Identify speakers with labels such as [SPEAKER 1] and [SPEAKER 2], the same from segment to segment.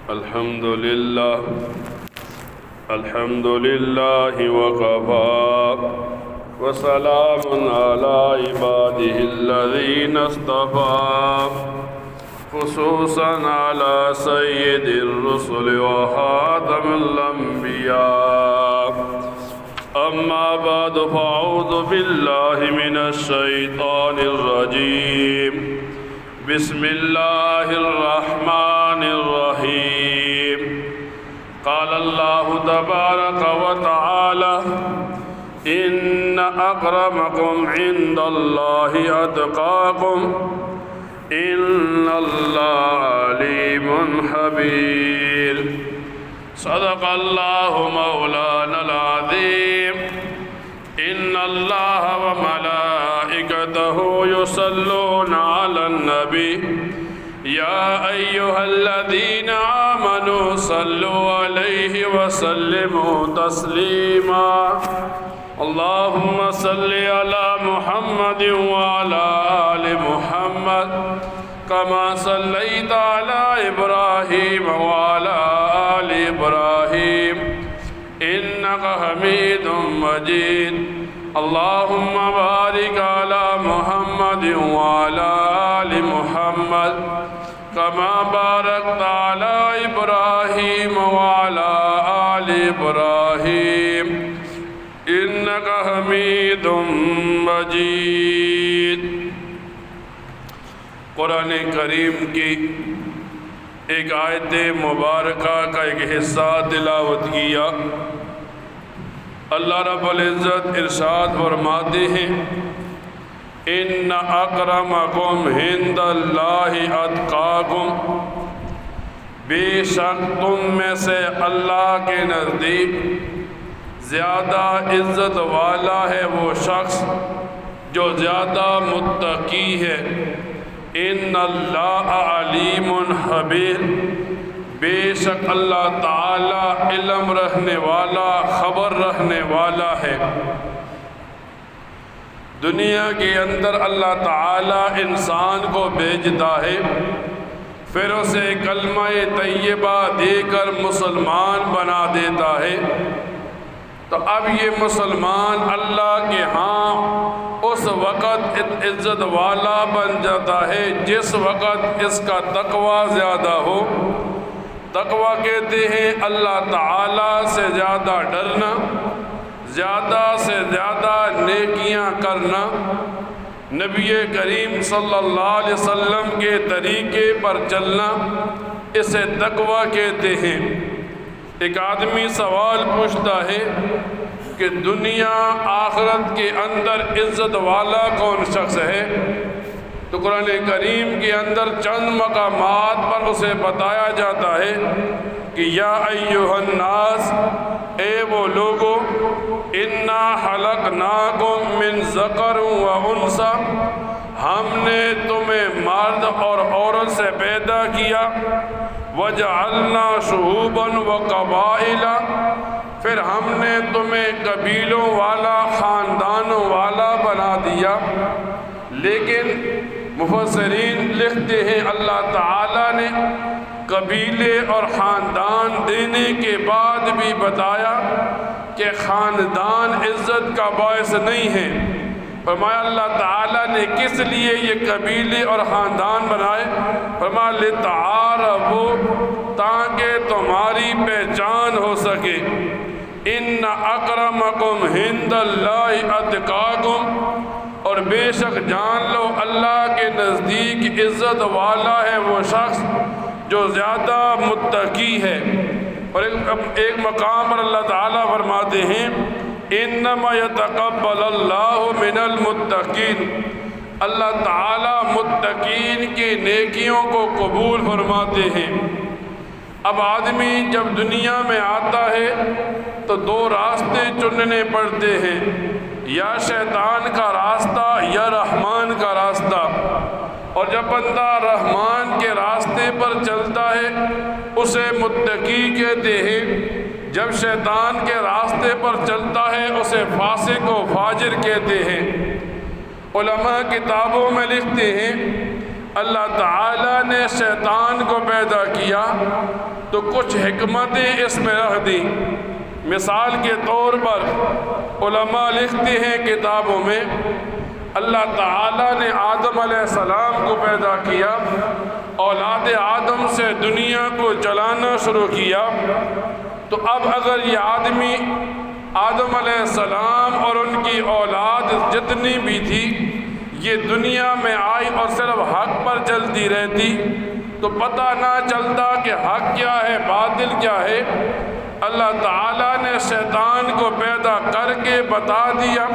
[SPEAKER 1] الحمد لله وكفى وسلام على عباده الذين اصطفى خصوصا على سيد الرسل وخاتم الأنبياء أما بعد فأعوذ بالله من الشيطان الرجيم بسم الله الرحمن الرحيم قال الله تبارك وتعالى إن أكرمكم عند الله أتقاكم إن الله عليم خبير صدق الله مولانا العظيم إن الله وملائكته يصلون على النبي يا أيها الذين آمنوا صلوا عليه وسلموا تسليما اللهم صل على محمد وعلى آل محمد كما صليت على إبراهيم وعلى آل إبراهيم إنك حميد مجيد اللهم بارك على محمد وعلى آل محمد كما باركت على إبراهيم وعلى آل إبراهيم إنك حميد مجيد۔ قرآن کریم کی ایک آیت مبارکہ کا ایک حصہ تلاوت کیا۔ اللہ رب العزت ارشاد فرماتے ہیں ان اکرمکم عند اللہ اتقاکم، بے شک تم میں سے اللہ کے نزدیک زیادہ عزت والا ہے وہ شخص جو زیادہ متقی ہے۔ ان اللہ علیم خبیر، بے شک اللہ تعالی علم رکھنے والا، خبر رکھنے والا ہے۔ دنیا کے اندر اللہ تعالی انسان کو بھیجتا ہے، پھر اسے کلمہ طیبہ دے کر مسلمان بنا دیتا ہے۔ تو اب یہ مسلمان اللہ کے ہاں اس وقت عزت والا بن جاتا ہے جس وقت اس کا تقوی زیادہ ہو۔ تقوی کہتے ہیں اللہ تعالیٰ سے زیادہ ڈرنا، زیادہ سے زیادہ نیکیاں کرنا، نبی کریم صلی اللہ علیہ وسلم کے طریقے پر چلنا، اسے تقوی کہتے ہیں۔ ایک آدمی سوال پوچھتا ہے کہ دنیا آخرت کے اندر عزت والا کون شخص ہے؟ تو قرآن کریم کے اندر چند مقامات پر اسے بتایا جاتا ہے کہ یا ایھا الناس، اے وہ لوگو، انا خلقناکم من ذکر و انثی، ہم نے تمہیں مرد اور عورت سے پیدا کیا، وجعلنا شعوبا وقبائل، پھر ہم نے تمہیں قبیلوں والا، خاندانوں والا بنا دیا۔ لیکن مفسرین لکھتے ہیں اللہ تعالیٰ نے قبیلے اور خاندان دینے کے بعد بھی بتایا کہ خاندان عزت کا باعث نہیں ہے۔ فرمایا اللہ تعالیٰ نے کس لیے یہ قبیلے اور خاندان بنائے؟ فرمایا لتعارفوا، تاکہ تمہاری پہچان ہو سکے۔ ان اکرمکم عند اللہ اتقاکم، اور بے شک جان لو اللہ کے نزدیک عزت والا ہے وہ شخص جو زیادہ متقی ہے۔ اور ایک مقام پر اللہ تعالیٰ فرماتے ہیں انما یتقبل اللہ من المتقین، اللہ تعالیٰ متقین کی نیکیوں کو قبول فرماتے ہیں۔ اب آدمی جب دنیا میں آتا ہے تو دو راستے چننے پڑتے ہیں، یا شیطان کا راستہ یا رحمان کا راستہ۔ اور جب بندہ رحمان کے راستے پر چلتا ہے اسے متقی کہتے ہیں، جب شیطان کے راستے پر چلتا ہے اسے فاسق و فاجر کہتے ہیں۔ علماء کتابوں میں لکھتے ہیں اللہ تعالیٰ نے شیطان کو پیدا کیا تو کچھ حکمتیں اس میں رکھ دی۔ مثال کے طور پر علماء لکھتے ہیں کتابوں میں، اللہ تعالیٰ نے آدم علیہ السلام کو پیدا کیا، اولاد آدم سے دنیا کو چلانا شروع کیا، تو اب اگر یہ آدمی آدم علیہ السلام اور ان کی اولاد جتنی بھی تھی یہ دنیا میں آئی اور صرف حق پر چلتی رہتی تو پتہ نہ چلتا کہ حق کیا ہے باطل کیا ہے۔ اللہ تعالیٰ نے شیطان کو پیدا کر کے بتا دیا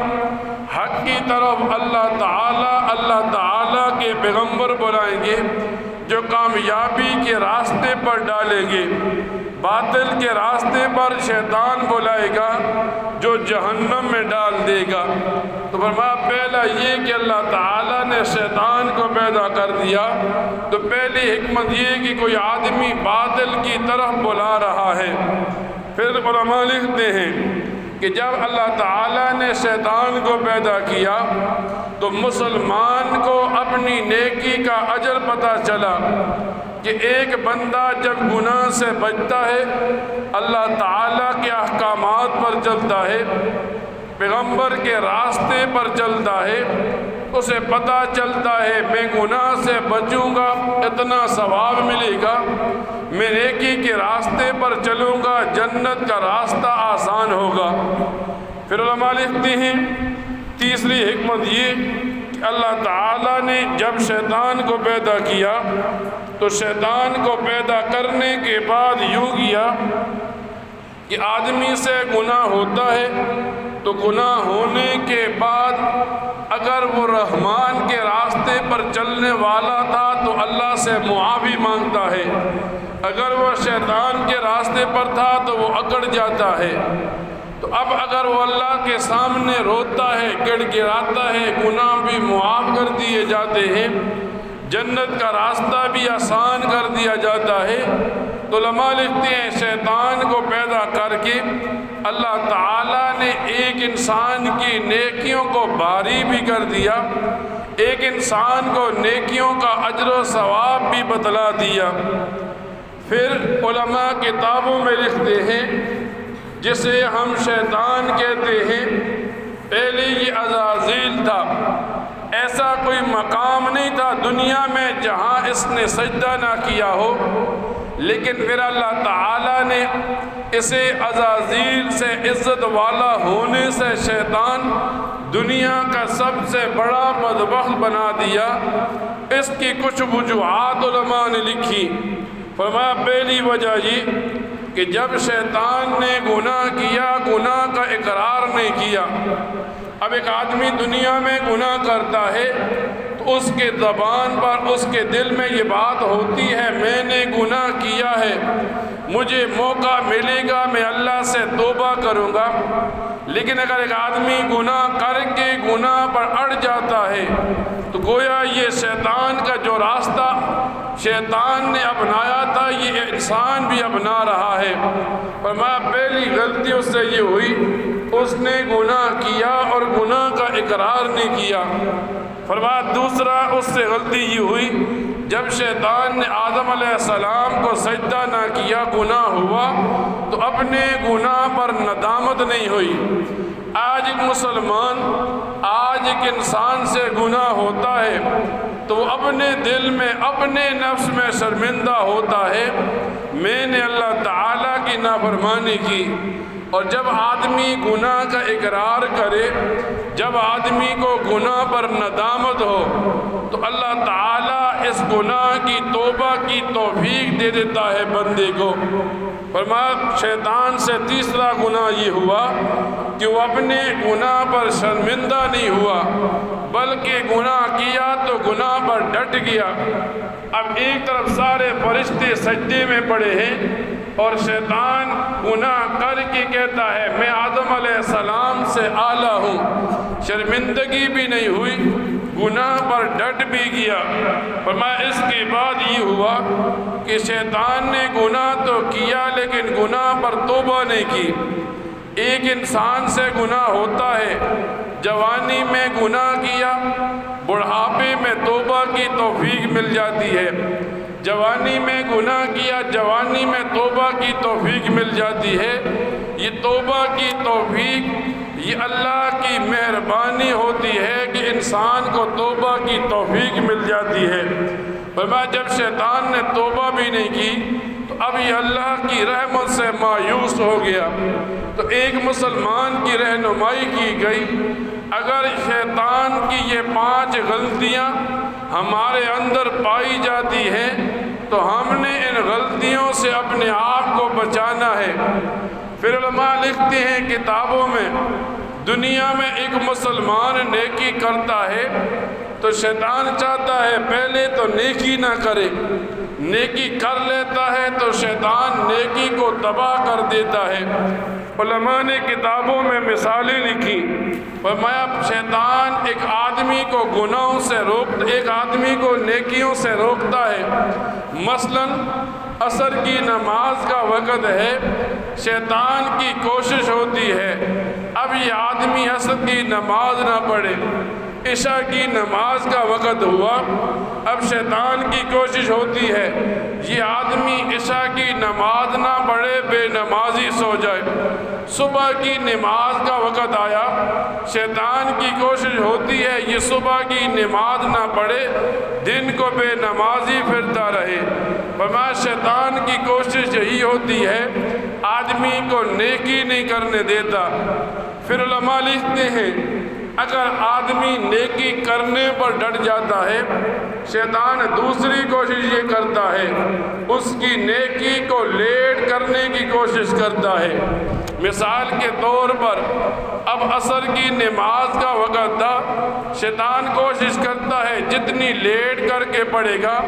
[SPEAKER 1] حق کی طرف۔ اللہ تعالیٰ کے پیغمبر بلائیں گے جو کامیابی کے راستے پر ڈالیں گے، باطل کے راستے پر شیطان بلائے گا جو جہنم میں ڈال دے گا۔ تو فرمایا پہلا یہ کہ اللہ تعالیٰ نے شیطان کو پیدا کر دیا، تو پہلی حکمت یہ کہ کوئی آدمی باطل کی طرف بلا رہا ہے۔ پھر علماء لکھتے ہیں کہ جب اللہ تعالیٰ نے شیطان کو پیدا کیا تو مسلمان کو اپنی نیکی کا اجر پتہ چلا کہ ایک بندہ جب گناہ سے بچتا ہے، اللہ تعالیٰ کے احکامات پر چلتا ہے، پیغمبر کے راستے پر چلتا ہے، اسے پتہ چلتا ہے میں گناہ سے بچوں گا اتنا ثواب ملے گا، میں نیکی کے راستے پر چلوں گا جنت کا راستہ آسان ہوگا۔ پھر علماء لکھتے ہیں تیسری حکمت یہ کہ اللہ تعالیٰ نے جب شیطان کو پیدا کیا تو شیطان کو پیدا کرنے کے بعد یوں کیا کہ آدمی سے گناہ ہوتا ہے تو گناہ ہونے کے بعد اگر وہ رحمان کے راستے پر چلنے والا تھا تو اللہ سے معافی مانگتا ہے، اگر وہ شیطان کے راستے پر تھا تو وہ اکڑ جاتا ہے۔ تو اب اگر وہ اللہ کے سامنے روتا ہے، گڑ گڑاتا ہے، گناہ بھی معاف کر دیے جاتے ہیں، جنت کا راستہ بھی آسان کر دیا جاتا ہے، تو علماء لکھتے ہیں شیطان کو پیدا کر کے اللہ تعالیٰ نے ایک انسان کی نیکیوں کو بھاری بھی کر دیا، ایک انسان کو نیکیوں کا اجر و ثواب بھی بتلا دیا۔ پھر علماء کتابوں میں لکھتے ہیں جسے ہم شیطان کہتے ہیں، پہلے یہ عزازیل تھا، ایسا کوئی مقام نہیں تھا دنیا میں جہاں اس نے سجدہ نہ کیا ہو، لیکن پھر اللہ تعالیٰ نے اسے عزازیل سے عزت والا ہونے سے شیطان دنیا کا سب سے بڑا بدبخت بنا دیا۔ اس کی کچھ وجوہات علماء نے لکھی۔ فرمایا پہلی وجہ یہ کہ جب شیطان نے گناہ کیا، گناہ کا اقرار نہیں کیا۔ اب ایک آدمی دنیا میں گناہ کرتا ہے تو اس کے زبان پر، اس کے دل میں یہ بات ہوتی ہے میں نے گناہ کیا ہے، مجھے موقع ملے گا میں اللہ سے توبہ کروں گا۔ لیکن اگر ایک آدمی گناہ کر کے گناہ پر اڑ جاتا ہے تو گویا یہ شیطان کا جو راستہ شیطان نے اپنایا تھا یہ انسان بھی اپنا رہا ہے۔ فرمایا پہلی غلطی اس سے یہ ہوئی اس نے گناہ کیا اور گناہ کا اقرار نہیں کیا۔ فرمایا دوسرا اس سے غلطی یہ ہوئی جب شیطان نے آدم علیہ السلام کو سجدہ نہ کیا، گناہ ہوا تو اپنے گناہ پر ندامت نہیں ہوئی۔ آج ایک مسلمان، آج ایک انسان سے گناہ ہوتا ہے تو وہ اپنے دل میں، اپنے نفس میں شرمندہ ہوتا ہے میں نے اللہ تعالیٰ کی نافرمانی کی۔ اور جب آدمی گناہ کا اقرار کرے، جب آدمی کو گناہ پر ندامت ہو تو اللہ تعالیٰ اس گناہ کی توبہ کی توفیق دے دیتا ہے بندے کو۔ فرمایا شیطان سے تیسرا گناہ یہ ہوا کہ وہ اپنے گناہ پر شرمندہ نہیں ہوا بلکہ گناہ کیا تو گناہ پر ڈٹ گیا۔ اب ایک طرف سارے فرشتے سجدے میں پڑے ہیں اور شیطان گناہ کر کے کہتا ہے میں آدم علیہ السلام سے اعلیٰ ہوں، شرمندگی بھی نہیں ہوئی، گناہ پر ڈٹ بھی گیا۔ فرمایا اس کے بعد یہ ہوا کہ شیطان نے گناہ تو کیا لیکن گناہ پر توبہ نہیں کی۔ ایک انسان سے گناہ ہوتا ہے، جوانی میں گناہ کیا، بڑھاپے میں توبہ کی توفیق مل جاتی ہے، جوانی میں گناہ کیا، جوانی میں توبہ کی توفیق مل جاتی ہے۔ یہ توبہ کی توفیق یہ اللہ کی مہربانی ہوتی ہے کہ انسان کو توبہ کی توفیق مل جاتی ہے۔ فرمایا جب شیطان نے توبہ بھی نہیں کی تو اب یہ اللہ کی رحمت سے مایوس ہو گیا۔ تو ایک مسلمان کی رہنمائی کی گئی، اگر شیطان کی یہ 5 غلطیاں ہمارے اندر پائی جاتی ہیں تو ہم نے ان غلطیوں سے اپنے آپ کو بچانا ہے۔ پھر علماء لکھتے ہیں کتابوں میں، دنیا میں ایک مسلمان نیکی کرتا ہے تو شیطان چاہتا ہے پہلے تو نیکی نہ کرے، نیکی کر لیتا ہے تو شیطان نیکی کو تباہ کر دیتا ہے۔ علماء نے کتابوں میں مثالیں لکھی، فرمایا شیطان ایک آدمی کو گناہوں سے ایک آدمی کو نیکیوں سے روکتا ہے۔ مثلا عصر کی نماز کا وقت ہے، شیطان کی کوشش ہوتی ہے اب یہ آدمی عصر کی نماز نہ پڑھے، عشاء کی نماز کا وقت ہوا، اب شیطان کی کوشش ہوتی ہے یہ آدمی عشاء کی نماز نہ پڑھے، بے نمازی سو جائے۔ صبح کی نماز کا وقت آیا، شیطان کی کوشش ہوتی ہے یہ صبح کی نماز نہ پڑھے، دن کو بے نمازی پھرتا رہے۔ فرمایا شیطان کی کوشش یہی ہوتی ہے آدمی کو نیکی نہیں کرنے دیتا۔ پھر علماء لکھتے ہیں اگر آدمی نیکی کرنے پر ڈٹ جاتا ہے، شیطان دوسری کوشش یہ کرتا ہے اس کی نیکی کو لیٹ کرنے کی کوشش کرتا ہے۔ مثال کے طور پر اب عصر کی نماز کا وقت تھا، شیطان کوشش کرتا ہے جتنی لیٹ کر کے پڑھے گا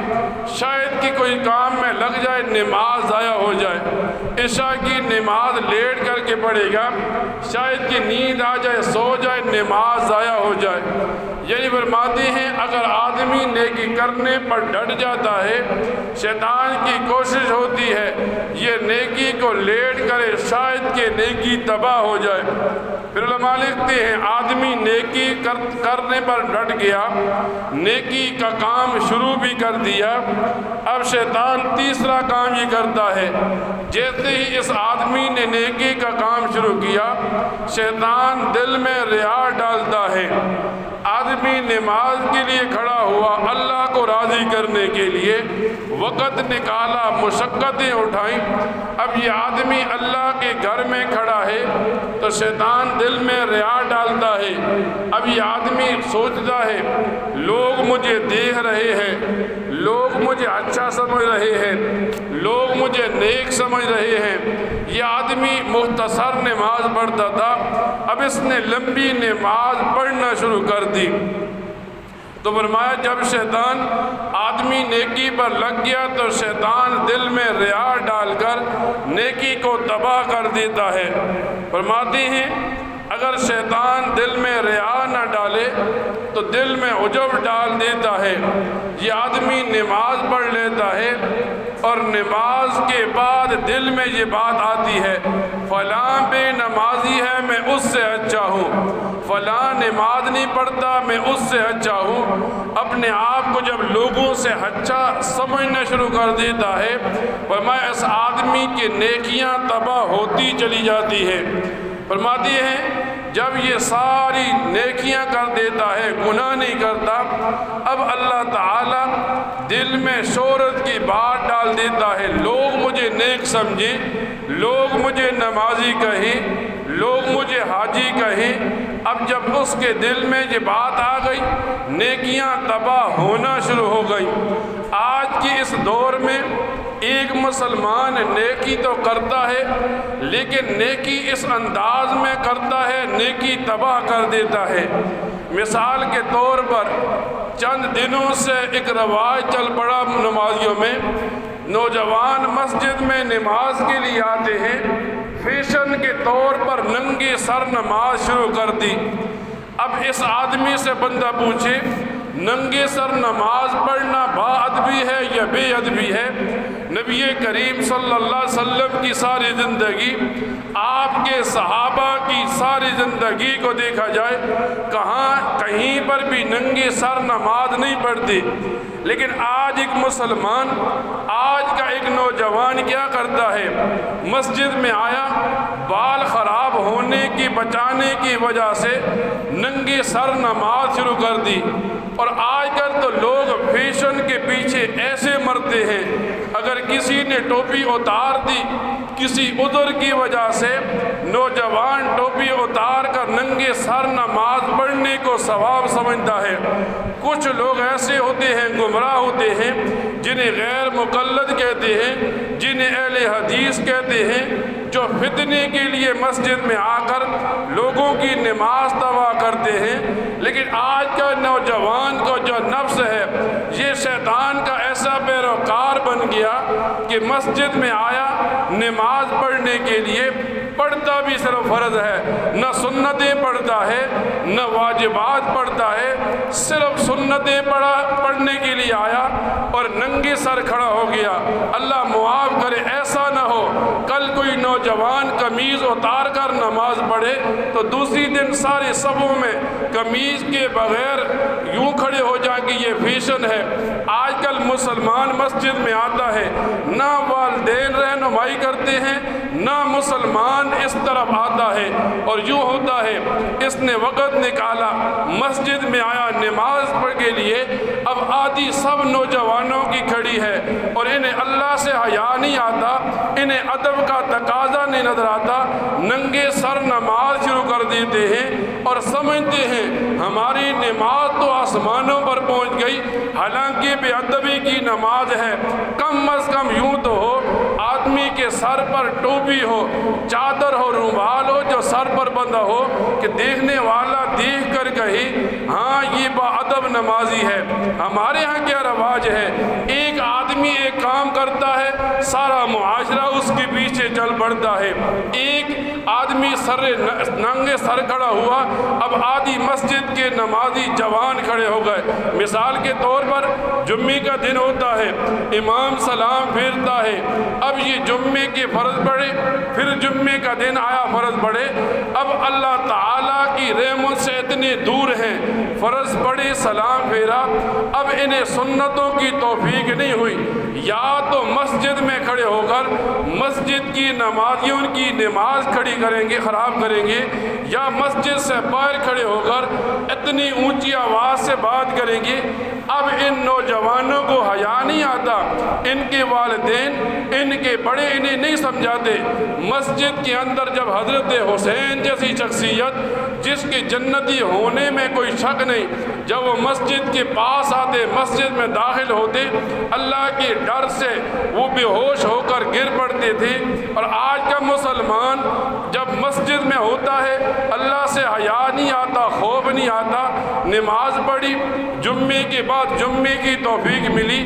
[SPEAKER 1] شاید کہ کوئی کام میں لگ جائے نماز ضائع ہو جائے، عشاء کی نماز لیٹ کر کے پڑھے گا شاید کہ نیند آ جائے، سو جائے، نماز ضائع ہو جائے۔ یعنی فرماتے ہیں اگر آدمی نیکی کرنے پر ڈٹ جاتا ہے، شیطان کی کوشش ہوتی ہے یہ نیکی کو لیٹ کرے شاید کہ نیکی تباہ ہو جائے۔ پھر علماء لکھتے ہیں آدمی نیکی کرنے پر ڈٹ گیا، نیکی کا کام شروع بھی کر دیا، اب شیطان تیسرا کام یہ کرتا ہے جیسے ہی اس آدمی نے نیکی کا کام شروع کیا شیطان دل میں ریا ڈالتا ہے۔ آدمی نماز کے لیے کھڑا ہوا اللہ کو راضی کرنے کے لیے، وقت نکالا، مشقتیں اٹھائیں، اب یہ آدمی اللہ کے گھر میں کھڑا ہے تو شیطان دل میں ریا ڈالتا ہے۔ اب یہ آدمی سوچتا ہے لوگ مجھے دیکھ رہے ہیں، لوگ مجھے اچھا سمجھ رہے ہیں، لوگ مجھے نیک سمجھ رہے ہیں۔ یہ آدمی مختصر نماز پڑھتا تھا، اب اس نے لمبی نماز پڑھنا شروع کر دی۔ تو فرمایا جب شیطان آدمی نیکی پر لگ گیا تو شیطان دل میں ریا ڈال کر نیکی کو تباہ کر دیتا ہے۔ فرماتے ہیں اگر شیطان دل میں ریا نہ ڈالے تو دل میں عجب ڈال دیتا ہے۔ یہ آدمی نماز پڑھ لیتا ہے اور نماز کے بعد دل میں یہ بات آتی ہے فلاں بے نمازی ہے میں اس سے اچھا ہوں، فلاں نماز نہیں پڑھتا میں اس سے اچھا ہوں۔ اپنے آپ کو جب لوگوں سے اچھا سمجھنا شروع کر دیتا ہے فرمایا اس آدمی کی نیکیاں تباہ ہوتی چلی جاتی ہے۔ فرماتی ہیں جب یہ ساری نیکیاں کر دیتا ہے گناہ نہیں کرتا، اب اللہ تعالیٰ دل میں شہرت کی بات ڈال دیتا ہے، لوگ مجھے نیک سمجھیں، لوگ مجھے نمازی کہیں، لوگ مجھے حاجی کہیں۔ اب جب اس کے دل میں یہ بات آ گئی نیکیاں تباہ ہونا شروع ہو گئی۔ آج کی اس دور میں ایک مسلمان نیکی تو کرتا ہے لیکن نیکی اس انداز میں کرتا ہے نیکی تباہ کر دیتا ہے۔ مثال کے طور پر چند دنوں سے ایک رواج چل پڑا نمازیوں میں، نوجوان مسجد میں نماز کے لیے آتے ہیں، فیشن کے طور پر ننگے سر نماز شروع کر دی۔ اب اس آدمی سے بندہ پوچھے ننگے سر نماز پڑھنا با ادبی ہے یا بے ادبی ہے؟ نبی کریم صلی اللہ علیہ وسلم کی ساری زندگی، آپ کے صحابہ کی ساری زندگی کو دیکھا جائے، کہیں پر بھی ننگے سر نماز نہیں پڑھتے، لیکن آج ایک مسلمان، آج کا ایک نوجوان کیا کرتا ہے؟ مسجد میں آیا، بال خراب ہونے کی بچانے کی وجہ سے ننگے سر نماز شروع کر دی۔ اور آج کل تو لوگ فیشن کے پیچھے ایسے مرتے ہیں، اگر کسی نے ٹوپی اتار دی کسی عذر کی وجہ سے، نوجوان ٹوپی اتار کر ننگے سر نماز پڑھنے کو ثواب سمجھتا ہے۔ کچھ لوگ ایسے ہوتے ہیں، گمراہ ہوتے ہیں، جنہیں غیر مقلد کہتے ہیں، جنہیں اہل حدیث کہتے ہیں، جو فتنے کے لیے مسجد میں آ کر لوگوں کی نماز تباہ کرتے ہیں۔ لیکن آج کا نوجوان کو جو نفس ہے، یہ شیطان کا ایسا پیروکار بن گیا کہ مسجد میں آیا نماز پڑھنے کے لیے، پڑھتا بھی صرف فرض ہے، نہ سنتیں پڑھتا ہے نہ واجبات پڑھتا ہے، صرف سنتیں پڑھنے کے لیے آیا اور ننگے سر کھڑا ہو گیا۔ اللہ معاف کرے ایسا نہ ہو کل کوئی نوجوان قمیض اتار کر نماز پڑھے تو دوسری دن سارے صفوں میں قمیض کے بغیر یوں کھڑے ہو جائیں کہ یہ فیشن ہے۔ آج کل مسلمان مسجد میں آتا ہے، نہ والدین رہنمائی کرتے ہیں نہ مسلمان اس طرف آتا ہے، اور یوں ہوتا ہے اس نے وقت نکالا، مسجد میں آیا نماز پڑھ کے لیے، اب آدھی سب نوجوانوں کی کھڑی ہے اور انہیں اللہ سے حیا نہیں آتا، انہیں ادب کا تقاضا نہیں نظر آتا، ننگے سر نماز شروع کر دیتے ہیں اور سمجھتے ہیں ہماری نماز تو آسمانوں پر پہنچ گئی، حالانکہ بے ادبی کی نماز ہے۔ کم از کم یوں تو ہو آدمی کے سر پر ٹوپی ہو، چادر ہو، رومال ہو جو سر پر بندھا ہو کہ دیکھنے والا دیکھ کر کہے ہاں یہ با ادب نمازی ہے۔ ہمارے ہاں کیا رواج ہے، ایک آدمی ایک کام کرتا ہے سارا معاشرہ اس کے پیچھے چل پڑتا ہے، ایک آدمی ننگے سر کھڑا ہوا، اب آدھی مسجد کے نمازی جوان کھڑے ہو گئے۔ مثال کے طور پر جمعے کا دن ہوتا ہے، امام سلام پھیرتا ہے، اب یہ جمعے کے فرض پڑھے، پھر جمعے کا دن آیا فرض پڑھے، اب اللہ تعالیٰ کی رحمت سے اتنے دور ہیں، فرض پڑھے سلام پھیرا، اب انہیں سنتوں کی توفیق نہیں ہوئی، یا تو مسجد میں کھڑے ہو کر مسجد کی نمازیوں کی نماز کھڑی کریں گے، خراب کریں گے، یا مسجد سے باہر کھڑے ہو کر اتنی اونچی آواز سے بات کریں گے۔ اب ان نوجوانوں کو حیا نہیں آتا، ان کے والدین، ان کے بڑے انہیں نہیں سمجھاتے۔ مسجد کے اندر جب حضرت حسین جیسی شخصیت جس کے جنتی ہونے میں کوئی شک نہیں، جب وہ مسجد کے پاس آتے، مسجد میں داخل ہوتے، اللہ کے ڈر سے وہ بے ہوش ہو کر گر پڑتے تھے۔ اور آج کا مسلمان جب مسجد میں ہوتا ہے اللہ سے حیا نہیں آتا، خوف نہیں آتا، نماز پڑھی، جمعے کے بعد جمعے کی توفیق ملی،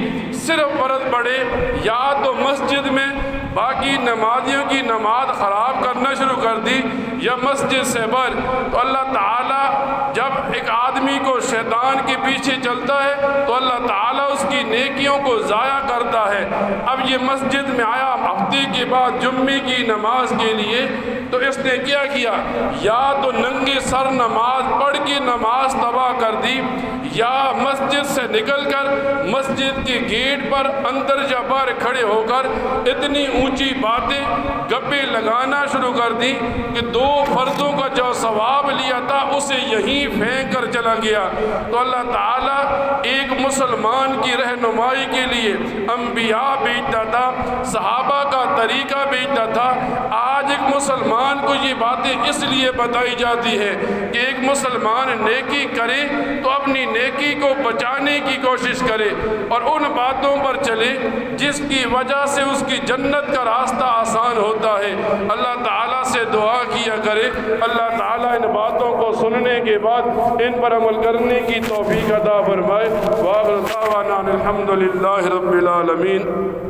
[SPEAKER 1] صرف فرض پڑھے، یا تو مسجد میں باقی نمازیوں کی نماز خراب کرنا شروع کر دی، یا مسجد سے باہر۔ تو اللہ تعالیٰ جب ایک آدمی کو شیطان کے پیچھے چلتا ہے تو اللہ تعالیٰ اس کی نیکیوں کو ضائع کرتا ہے۔ اب یہ مسجد میں آیا ہفتے کے بعد جمعے کی نماز کے لیے، تو اس نے کیا کیا، یا تو ننگے سر نماز پڑھ کے نماز تباہ کر دی، یا مسجد سے نکل کر مسجد کے گیٹ پر اندر یا باہر کھڑے ہو کر اتنی اونچی باتیں گپے لگانا شروع کر دی کہ 2 فرضوں کا جو ثواب لیا تھا اسے یہیں پھینک کر چلا گیا۔ تو اللہ تعالیٰ ایک مسلمان کی رہنمائی کے لیے انبیاء بھیجتا تھا، صحابہ کا طریقہ بھیجتا تھا۔ آج ایک مسلمان کو یہ باتیں اس لیے بتائی جاتی ہے کہ ایک مسلمان نیکی کرے تو اپنی نیکی کو بچانے کی کوشش کرے اور ان باتوں پر چلے جس کی وجہ سے اس کی جنت کا راستہ آسان ہوتا ہے۔ اللہ تعالیٰ سے دعا کیا کرے اللہ تعالیٰ ان باتوں کو سننے کے بعد ان پر عمل کرنے کی توفیق عطا فرمائے۔ وآخر دعوانا الحمد للہ رب العالمین۔